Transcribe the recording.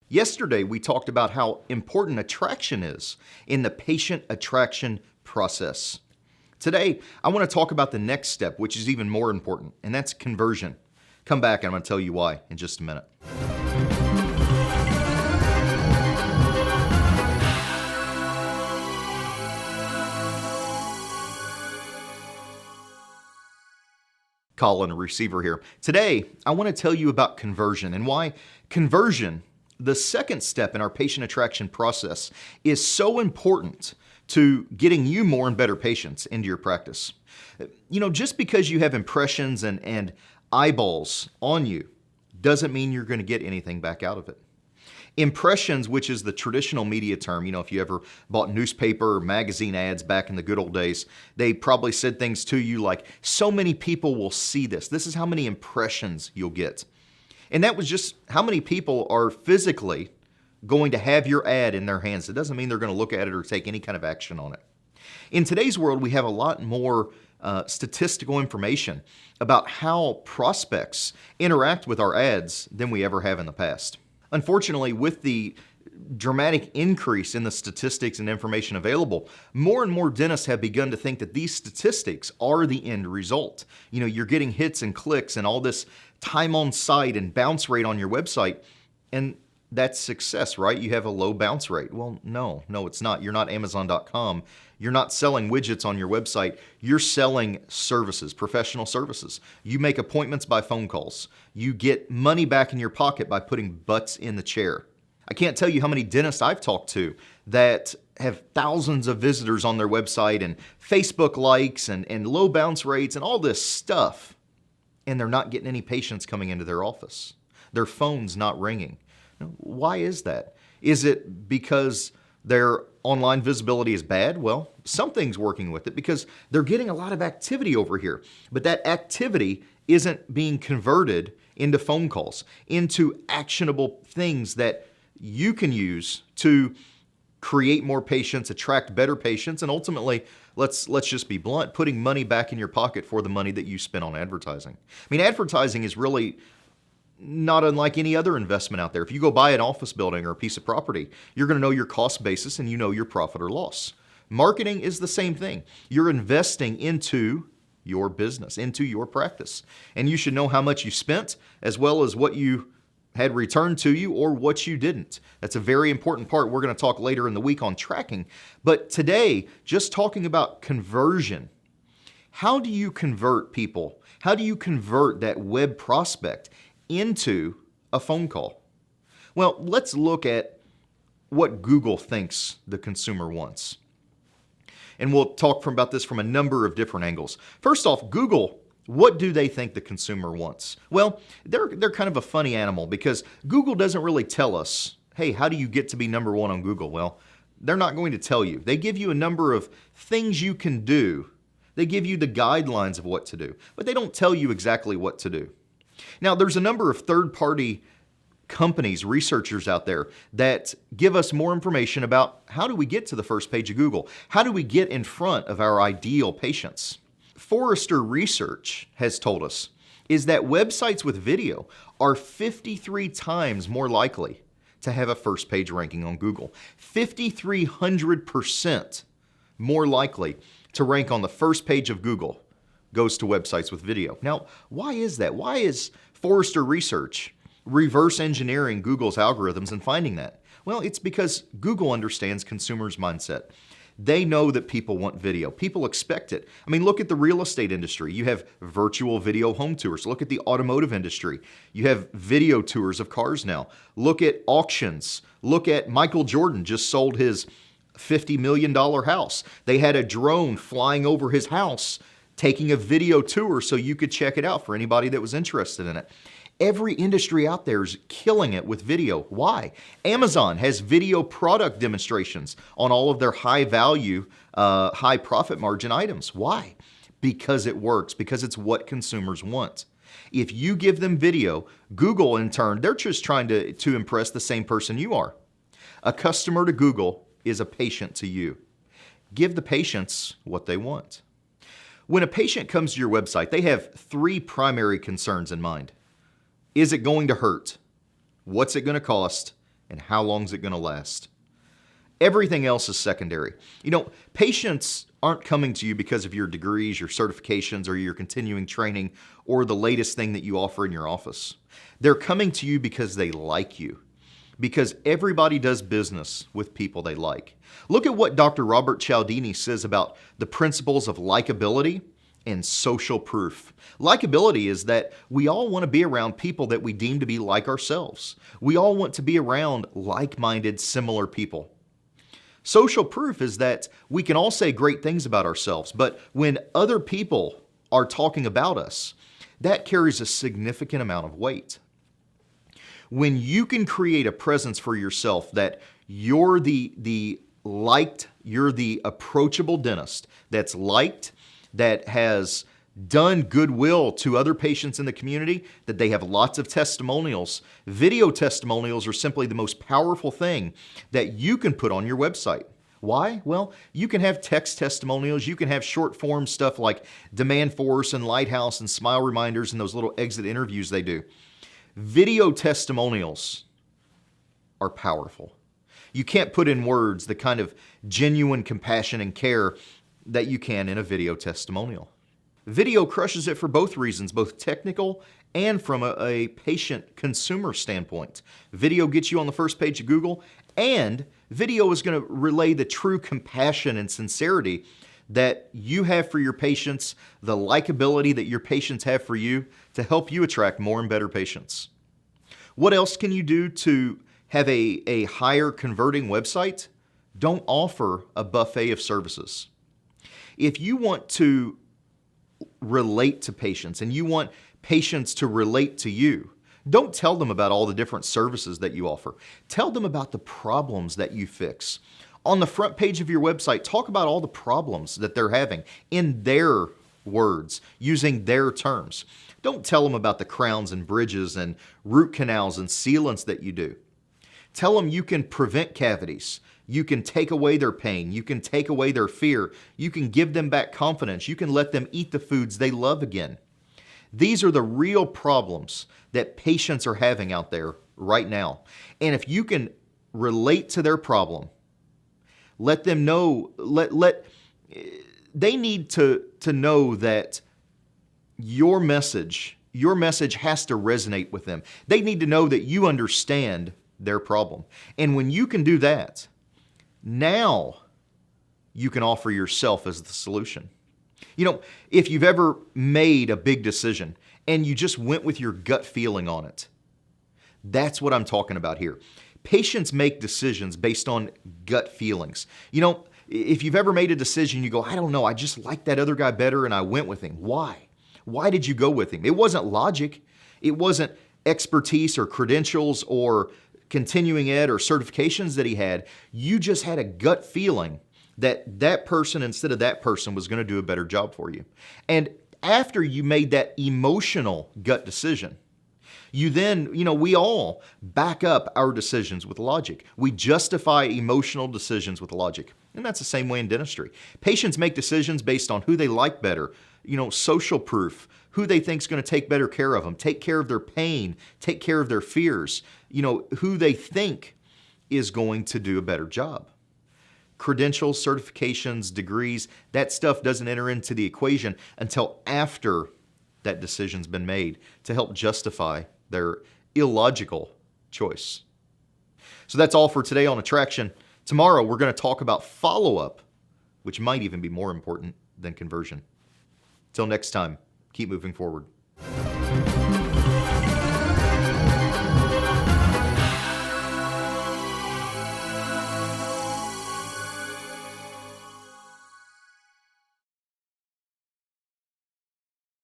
Yesterday, we talked about how important attraction is in the patient attraction process. Today, I want to talk about the next step, which is even more important, and that's conversion. Come back and I'm going to tell you why in just a minute. Colin, receiver here. Today, I want to tell you about conversion and why conversion, the second step in our patient attraction process, is so important to getting you more and better patients into your practice. Just because you have impressions and eyeballs on you doesn't mean you're going to get anything back out of it. Impressions, which is the traditional media term, if you ever bought newspaper or magazine ads back in the good old days, they probably said things to you like, so many people will see this. This is how many impressions you'll get. And that was just how many people are physically going to have your ad in their hands. It doesn't mean they're going to look at it or take any kind of action on it. In today's world, we have a lot more statistical information about how prospects interact with our ads than we ever have in the past. Unfortunately, with the dramatic increase in the statistics and information available, more and more dentists have begun to think that these statistics are the end result. You're getting hits and clicks and all this time on site and bounce rate on your website, and that's success, right? You have a low bounce rate. Well, no, it's not. You're not Amazon.com. You're not selling widgets on your website. You're selling services, professional services. You make appointments by phone calls. You get money back in your pocket by putting butts in the chair. I can't tell you how many dentists I've talked to that have thousands of visitors on their website and Facebook likes and low bounce rates and all this stuff, and they're not getting any patients coming into their office. Their phone's not ringing. Why is that? Is it because their online visibility is bad? Well, something's working with it because they're getting a lot of activity over here, but that activity isn't being converted into phone calls, into actionable things that you can use to create more patients, attract better patients, and ultimately, let's just be blunt, putting money back in your pocket for the money that you spent on advertising. Advertising is really not unlike any other investment out there. If you go buy an office building or a piece of property, you're going to know your cost basis and you know your profit or loss. Marketing is the same thing. You're investing into your business, into your practice. And you should know how much you spent as well as what you had returned to you or what you didn't. That's a very important part. We're going to talk later in the week on tracking. But today, just talking about conversion. How do you convert people? How do you convert that web prospect into a phone call? Well, let's look at what Google thinks the consumer wants. And we'll talk about this from a number of different angles. First off, Google, what do they think the consumer wants? Well, they're kind of a funny animal because Google doesn't really tell us, hey, how do you get to be number one on Google? Well, they're not going to tell you. They give you a number of things you can do. They give you the guidelines of what to do, but they don't tell you exactly what to do. Now, there's a number of third-party companies, researchers out there that give us more information about how do we get to the first page of Google? How do we get in front of our ideal patients? Forrester Research has told us is that websites with video are 53 times more likely to have a first page ranking on Google. 5,300% more likely to rank on the first page of Google goes to websites with video. Now, why is that? Why is Forrester Research reverse engineering Google's algorithms and finding that? Well, it's because Google understands consumers' mindset. They know that people want video. People expect it. Look at the real estate industry. You have virtual video home tours. Look at the automotive industry. You have video tours of cars now. Look at auctions. Look at Michael Jordan just sold his $50 million house. They had a drone flying over his house taking a video tour so you could check it out for anybody that was interested in it. Every industry out there is killing it with video. Why? Amazon has video product demonstrations on all of their high value, high profit margin items. Why? Because it works, because it's what consumers want. If you give them video, Google in turn, they're just trying to impress the same person you are. A customer to Google is a patient to you. Give the patients what they want. When a patient comes to your website, they have three primary concerns in mind. Is it going to hurt? What's it going to cost? and how long is it going to last. Everything else is secondary. Patients aren't coming to you because of your degrees, your certifications, or your continuing training, or the latest thing that you offer in your office. They're coming to you because they like you, because everybody does business with people they like. Look at what Dr. Robert Cialdini says about the principles of likability and social proof. Likability is that we all want to be around people that we deem to be like ourselves. We all want to be around like-minded, similar people. Social proof is that we can all say great things about ourselves, but when other people are talking about us, that carries a significant amount of weight. When you can create a presence for yourself that you're the liked, you're the approachable dentist that's liked, that has done goodwill to other patients in the community, that they have lots of testimonials. Video testimonials are simply the most powerful thing that you can put on your website. Why? Well, you can have text testimonials, you can have short form stuff like Demand Force and Lighthouse and Smile Reminders and those little exit interviews they do. Video testimonials are powerful. You can't put in words the kind of genuine compassion and care that you can in a video testimonial. Video crushes it for both reasons, both technical and from a patient consumer standpoint. Video gets you on the first page of Google, and video is going to relay the true compassion and sincerity that you have for your patients, the likability that your patients have for you to help you attract more and better patients. What else can you do to have a higher converting website? Don't offer a buffet of services. If you want to relate to patients and you want patients to relate to you, don't tell them about all the different services that you offer. Tell them about the problems that you fix. On the front page of your website, talk about all the problems that they're having in their words, using their terms. Don't tell them about the crowns and bridges and root canals and sealants that you do. Tell them you can prevent cavities. You can take away their pain. You can take away their fear. You can give them back confidence. You can let them eat the foods they love again. These are the real problems that patients are having out there right now. And if you can relate to their problem, let them know, they need to know that your message has to resonate with them. They need to know that you understand their problem. And when you can do that, now you can offer yourself as the solution. If you've ever made a big decision and you just went with your gut feeling on it, that's what I'm talking about here. Patients make decisions based on gut feelings. If you've ever made a decision, you go, I don't know, I just like that other guy better and I went with him. Why? Why did you go with him? It wasn't logic. It wasn't expertise or credentials or continuing ed or certifications that he had. You just had a gut feeling that person instead of that person was going to do a better job for you. And after you made that emotional gut decision, you then, we all back up our decisions with logic. We justify emotional decisions with logic. And that's the same way in dentistry. Patients make decisions based on who they like better, social proof, who they think is going to take better care of them, take care of their pain, take care of their fears, who they think is going to do a better job. Credentials, certifications, degrees, that stuff doesn't enter into the equation until after that decision's been made to help justify their illogical choice. So that's all for today on attraction. Tomorrow, we're going to talk about follow-up, which might even be more important than conversion. Till next time, keep moving forward.